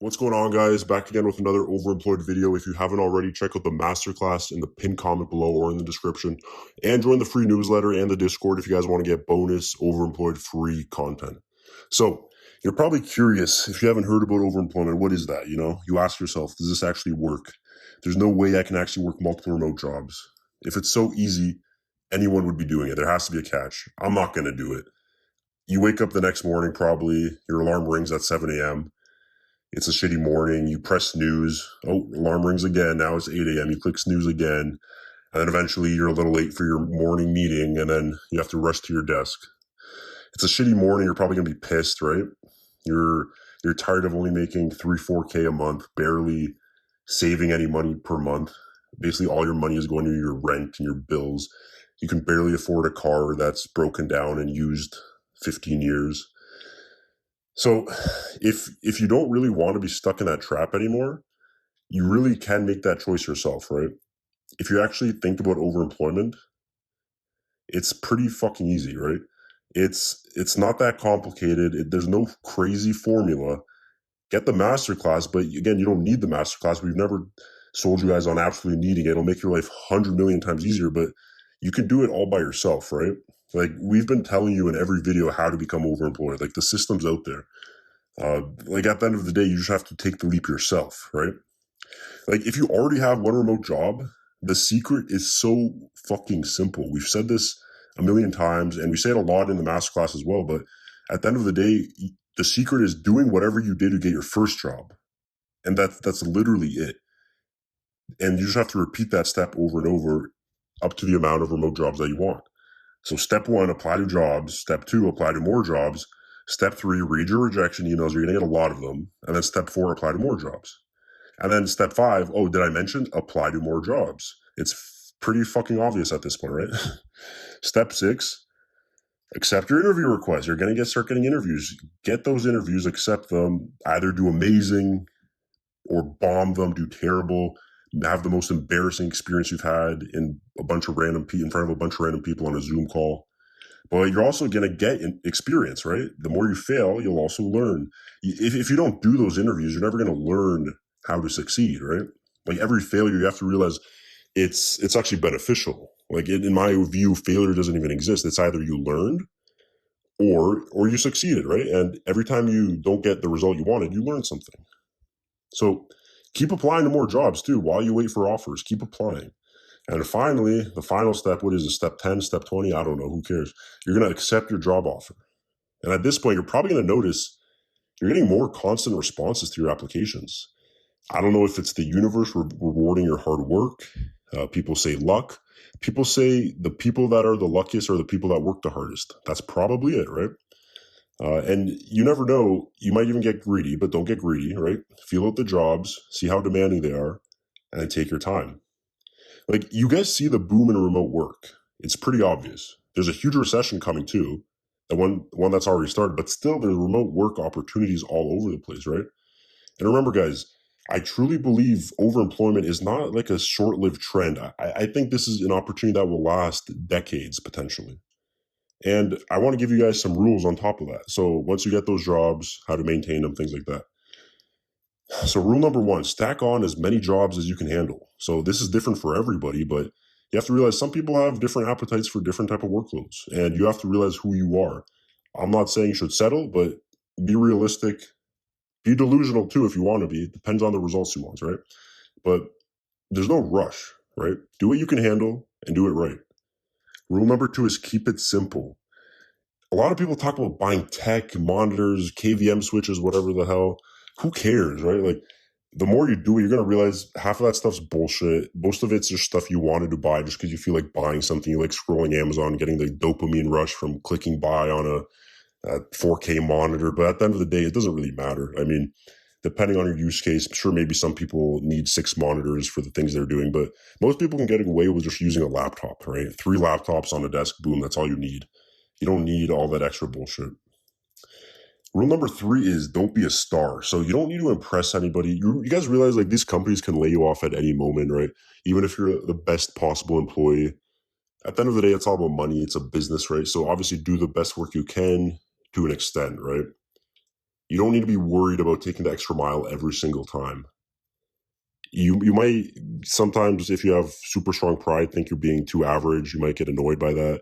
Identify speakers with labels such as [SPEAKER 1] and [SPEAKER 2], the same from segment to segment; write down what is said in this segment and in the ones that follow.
[SPEAKER 1] What's going on, guys? Back again with another Overemployed video. If you haven't already, check out the masterclass in the pinned comment below or in the description, and join the free newsletter and the Discord if you guys want to get bonus Overemployed free content. So you're probably curious, if you haven't heard about overemployment, what is that? You ask yourself, does this actually work? There's no way I can actually work multiple remote jobs. If it's so easy, anyone would be doing it. There has to be a catch. I'm not going to do it. You wake up the next morning, probably your alarm rings at 7 a.m. It's a shitty morning. You press snooze. Oh, alarm rings again. Now it's 8 a.m. You click snooze again. And then eventually you're a little late for your morning meeting, and then you have to rush to your desk. It's a shitty morning. You're probably going to be pissed, right? You're tired of only making 3-4K a month, barely saving any money per month. Basically, all your money is going to your rent and your bills. You can barely afford a car that's broken down and used 15 years. So if you don't really want to be stuck in that trap anymore, you really can make that choice yourself, right? If you actually think about overemployment, it's pretty fucking easy, right? It's not that complicated. There's no crazy formula. Get the masterclass, but again, you don't need the masterclass. We've never sold you guys on absolutely needing it. It'll make your life 100 million times easier, but you can do it all by yourself, right? Like, we've been telling you in every video how to become overemployed. Like, the system's out there. Like, at the end of the day, you just have to take the leap yourself, right? Like, if you already have one remote job, the secret is so fucking simple. We've said this a million times, and we say it a lot in the masterclass as well, but at the end of the day, the secret is doing whatever you did to get your first job. And that's literally it. And you just have to repeat that step over and over up to the amount of remote jobs that you want. So step 1, apply to jobs. Step 2, apply to more jobs. Step 3, read your rejection emails. You're going to get a lot of them. And then step 4, apply to more jobs. And then step 5, oh, did I mention apply to more jobs? It's pretty fucking obvious at this point, right? Step 6, accept your interview request. You're going to start getting interviews. Get those interviews, accept them, either do amazing or bomb them, do terrible, have the most embarrassing experience you've had in front of a bunch of random people on a Zoom call. But you're also going to get experience, right? The more you fail, you'll also learn. If you don't do those interviews, you're never going to learn how to succeed, right? Like, every failure, you have to realize it's actually beneficial. Like, in my view, failure doesn't even exist. It's either you learned or you succeeded, right? And every time you don't get the result you wanted, you learn something. So keep applying to more jobs too. While you wait for offers, keep applying. And finally, the final step, what is it, step 10, step 20? I don't know, who cares? You're going to accept your job offer. And at this point, you're probably going to notice you're getting more constant responses to your applications. I don't know if it's the universe rewarding your hard work. People say luck. People say the people that are the luckiest are the people that work the hardest. That's probably it, right? And you never know. You might even get greedy, but don't get greedy, right? Feel out the jobs, see how demanding they are, and then take your time. Like, you guys see the boom in remote work. It's pretty obvious. There's a huge recession coming too, the one that's already started, but still there's remote work opportunities all over the place, right? And remember, guys, I truly believe overemployment is not like a short-lived trend. I think this is an opportunity that will last decades, potentially. And I want to give you guys some rules on top of that. So once you get those jobs, how to maintain them, things like that. So rule number 1, stack on as many jobs as you can handle. So this is different for everybody, but you have to realize some people have different appetites for different type of workloads, and you have to realize who you are. I'm not saying you should settle, but be realistic. Be delusional too if you want to be. It depends on the results you want, right? But there's no rush, right? Do what you can handle and do it right. Rule number 2 is keep it simple. A lot of people talk about buying tech, monitors, KVM switches, whatever the hell. Who cares, right? Like, the more you do it, you're going to realize half of that stuff's bullshit. Most of it's just stuff you wanted to buy just because you feel like buying something. You like scrolling Amazon, getting the dopamine rush from clicking buy on a 4K monitor. But at the end of the day, it doesn't really matter. I mean, depending on your use case, I'm sure maybe some people need 6 monitors for the things they're doing, but most people can get away with just using a laptop, right? 3 laptops on a desk, boom, that's all you need. You don't need all that extra bullshit. Rule number 3 is don't be a star. So you don't need to impress anybody. You guys realize, like, these companies can lay you off at any moment, right? Even if you're the best possible employee. At the end of the day, it's all about money. It's a business, right? So obviously do the best work you can to an extent, right? You don't need to be worried about taking the extra mile every single time. You might sometimes, if you have super strong pride, think you're being too average. You might get annoyed by that.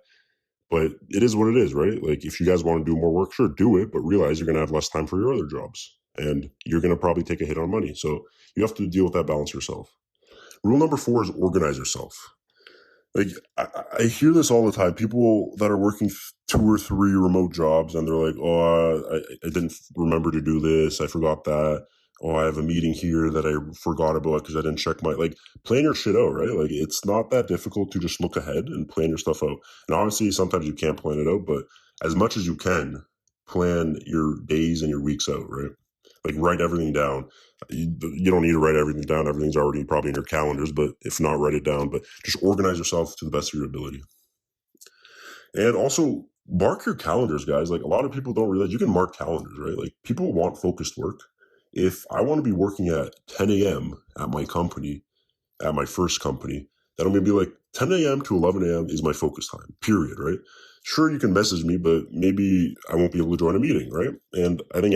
[SPEAKER 1] But it is what it is, right? Like, if you guys want to do more work, sure, do it, but realize you're going to have less time for your other jobs and you're going to probably take a hit on money. So you have to deal with that balance yourself. Rule number 4 is organize yourself. Like, I hear this all the time. People that are working 2 or 3 remote jobs and they're like, oh, I didn't remember to do this. I forgot that. Oh, I have a meeting here that I forgot about because I didn't check my, like, plan your shit out, right? Like, it's not that difficult to just look ahead and plan your stuff out. And obviously, sometimes you can't plan it out, but as much as you can, plan your days and your weeks out, right? Like, write everything down. You don't need to write everything down. Everything's already probably in your calendars, but if not, write it down. But just organize yourself to the best of your ability. And also, mark your calendars, guys. Like, a lot of people don't realize you can mark calendars, right? Like, people want focused work. If I want to be working at 10 a.m. at my company, at my first company, then I'm going to be like 10 a.m. to 11 a.m. is my focus time, period, right? Sure, you can message me, but maybe I won't be able to join a meeting, right? And I think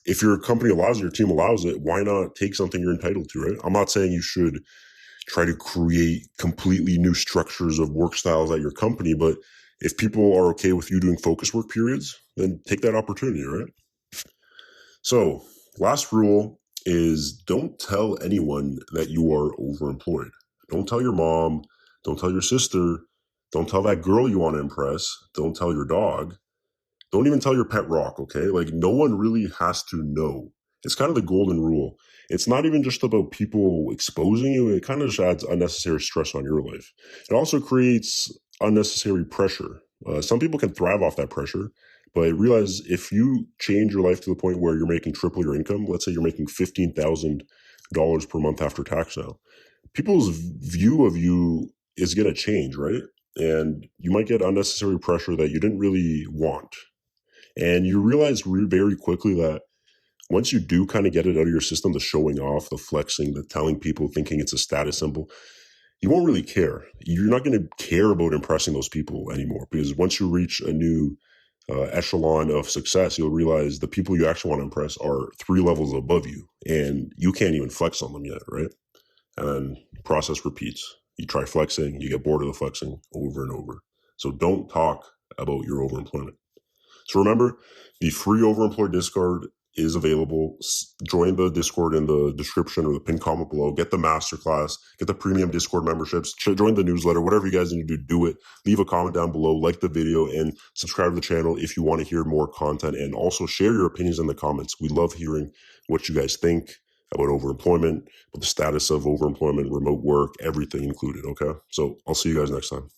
[SPEAKER 1] if your company allows it, your team allows it, why not take something you're entitled to, right? I'm not saying you should try to create completely new structures of work styles at your company, but if people are okay with you doing focus work periods, then take that opportunity, right? So, last rule is don't tell anyone that you are overemployed. Don't tell your mom, don't tell your sister, don't tell that girl you want to impress, don't tell your dog. Don't even tell your pet rock, okay? Like, no one really has to know. It's kind of the golden rule. It's not even just about people exposing you. It kind of just adds unnecessary stress on your life. It also creates unnecessary pressure. Some people can thrive off that pressure, but realize if you change your life to the point where you're making triple your income, let's say you're making $15,000 per month after tax now, people's view of you is going to change, right? And you might get unnecessary pressure that you didn't really want. And you realize very quickly that once you do kind of get it out of your system, the showing off, the flexing, the telling people, thinking it's a status symbol, you won't really care. You're not going to care about impressing those people anymore, because once you reach a new echelon of success, you'll realize the people you actually want to impress are 3 levels above you, and you can't even flex on them yet, right? And then process repeats. You try flexing, you get bored of the flexing over and over. So don't talk about your overemployment. So remember, the free OverEmployed Discord is available. Join the Discord in the description or the pinned comment below. Get the masterclass, get the premium Discord memberships, join the newsletter, whatever you guys need to do it. Leave a comment down below, like the video, and subscribe to the channel if you want to hear more content. And also share your opinions in the comments. We love hearing what you guys think about overemployment, about the status of overemployment, remote work, everything included, okay? So I'll see you guys next time.